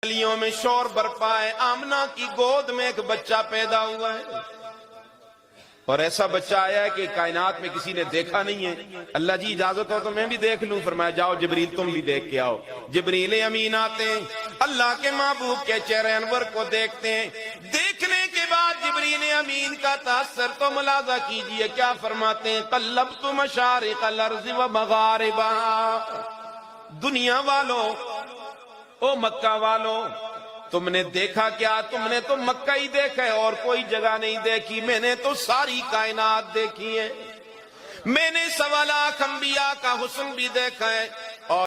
गलियों में शोर बरपा है, आमना की गोद में एक बच्चा पैदा हुआ है और ऐसा बच्चा आया है कि कायनात में किसी ने देखा नहीं है। अल्लाह जी इजाजत हो तो मैं भी देख लूं। फरमाया जाओ जिब्रील तुम भी देख के आओ। जिब्रील अमीन आते हैं, अल्लाह के महबूब के चेहरे अनवर को देखते हैं। देखने के बाद जिब्रील अमीन का तासर तो मुलाजा कीजिए क्या फरमाते हैं, कल्लबतु मशारिक़ल अर्ज़ि व मगारिबा। दुनिया वालों, ओ मक्का वालों, तुमने देखा क्या? तुमने तो मक्का ही देखा है और कोई जगह नहीं देखी। मैंने तो सारी कायनात देखी है। मैंने 1.25 लाख अंबिया का हुस्न भी देखा है,